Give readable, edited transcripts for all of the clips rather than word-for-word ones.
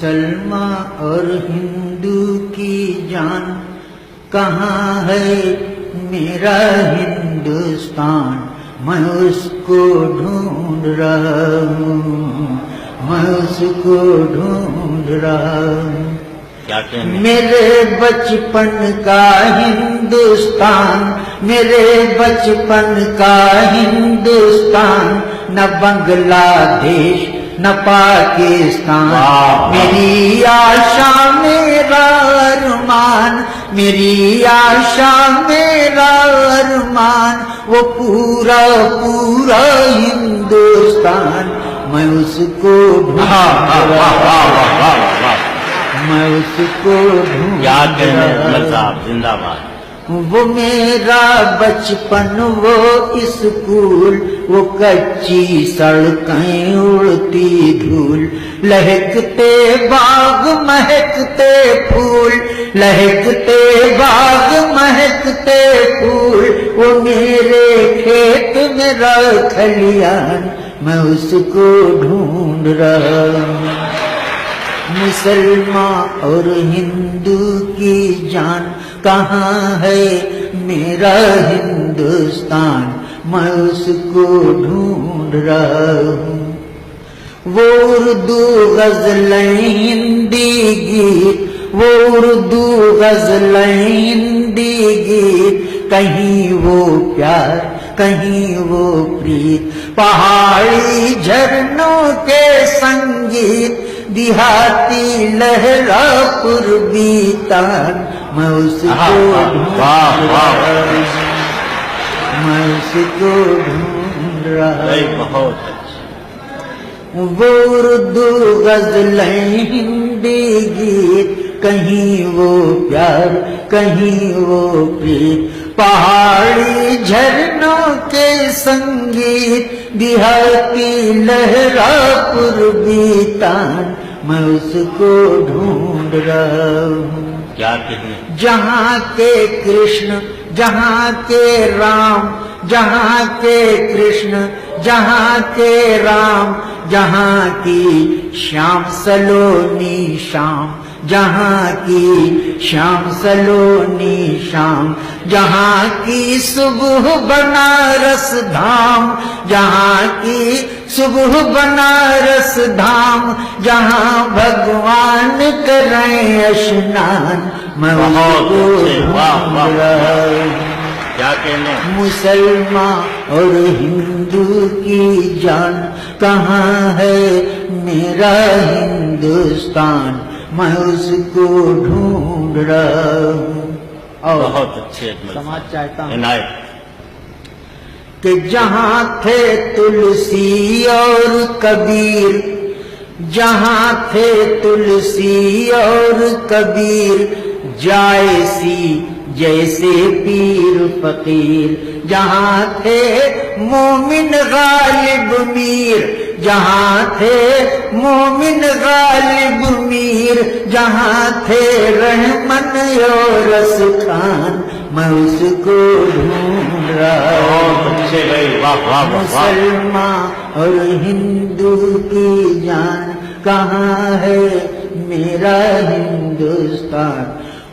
مسلمان اور ہندو کی جان کہاں ہے میرا ہندوستان، میں اس کو ڈھونڈ رہا ہوں، میں اس کو ڈھونڈ رہا ہوں۔ میرے بچپن کا ہندوستان، میرے بچپن کا ہندوستان، نہ بنگلہ دیش نہ پاکستان، میری آشا میرا ارمان، میری آشا میرا ارمان، وہ پورا پورا ہندوستان، میں اس کو ڈھونڈ رہا ہوں، میں اس کو ڈھونڈ رہا ہوں۔ زندہ باد۔ وہ میرا بچپن، وہ اسکول، وہ کچی سڑکیں، اڑتی دھول، لہکتے باغ مہکتے پھول، لہکتے باغ مہکتے پھول، وہ میرے کھیت میرا کھلیان، میں اس کو ڈھونڈ رہا ہوں۔ مسلمان اور ہندو کی جان کہاں ہے میرا ہندوستان، میں اس کو ڈھونڈ رہا ہوں۔ وہ اردو غزلیں ہندی گیت، وہ اردو غزلیں ہندی گیت، کہیں وہ پیار کہیں وہ پریت، پہاڑی جھرنوں کے سنگیت، دیہاتی لہرا پر بیتان، میں اس کو ڈھونڈ رہا ہوں، میں اس کو ڈھونڈ رہا ہوں۔ وہ اردو غزلیں ہندی گیت، کہیں وہ پیار کہیں وہ پریت، پہاڑی جھرنوں کے سنگیت، دیہاتی لہرا پر بیتان، میں اس کو ڈھونڈ رہا ہوں۔ کیا کہنے؟ جہاں کے کرشن، جہاں کے رام، جہاں کے کرشن، جہاں کے رام، جہاں کی شام سلونی شام، جہاں کی شام سلونی شام، جہاں کی صبح بنارس دھام، جہاں کی صبح بنارس دھام، جہاں بھگوان کریں اشنان، میں اس کو ڈھونڈ رہا ہوں۔ کیا کہنے؟ مسلمان اور ہندو کی جان کہاں ہے میرا ہندوستان، میں اس کو ڈھونڈ رہا ہوں۔ اور بہت اچھے سماج چاہتا ہوں عنایت۔ کہ جہاں تھے تلسی اور کبیر، جہاں تھے تلسی اور کبیر، جائسی جیسے پیر فقیر، جہاں تھے مومن غالب میر، جہاں تھے مومن غالب میر، جہاں تھے رحمن یورس خان، میں اس کو ڈھونڈ رہا ہوں۔ مسلمان اور ہندو کی جان کہاں ہے میرا ہندوستان،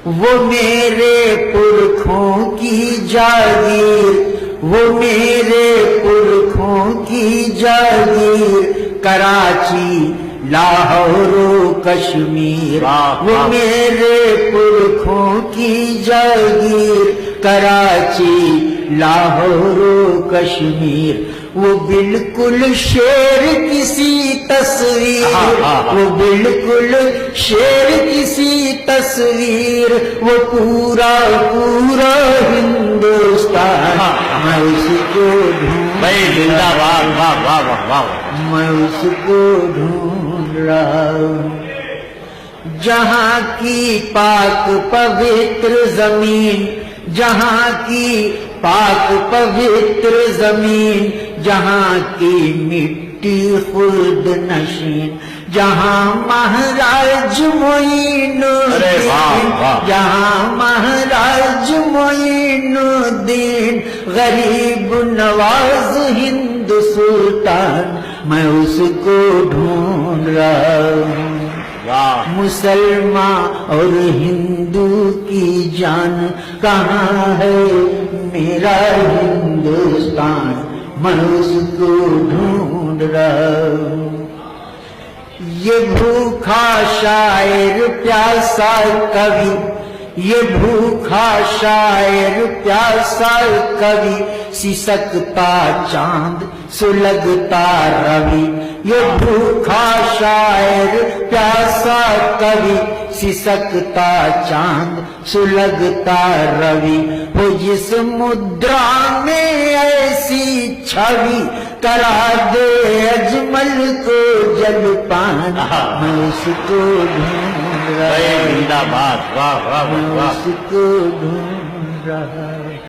وہ میرے پرکھوں کی جاگیر، وہ میرے پرکھوں کی جاگیر، کراچی لاہور و کشمیر، وہ میرے پرکھوں کی جاگیر، کراچی لاہور و کشمیر، وہ بالکل شیر کسی تصویر، وہ بالکل شیر کسی تصویر، وہ پورا پورا ہندوستان، میں اس کو ڈھونڈ میں اس کو ڈھونڈ رہا ہوں۔ جہاں کی پاک پوتر زمین، جہاں کی پاک پوتر زمین، جہاں کی مٹی خلد نشین، جہاں مہاراج معین الدین، جہاں مہاراج معین الدین، غریب نواز ہند سلطان، میں اس کو ڈھونڈ رہا ہوں۔ مسلمان اور ہندو کی جان کہاں ہے میرا ہندوستان میں اس کو ڈھونڈ رہا ہوں یہ بھوکھا شاعر پیاسا کبھی یہ بھوکھا شاعر پیاسا کبھی سسکتا چاند سلگتا روی یہ بھوکھا شاعر پیاسا کبھی سسکتا چاند سلگتا روی ہو جس مدرا میں ایسی چھوی کرا دے اجمل کو جل پان میں اس کو ڈھونڈ رہا زندہ باد، واہ واہ میں واہ. اس کو ڈھونڈ رہا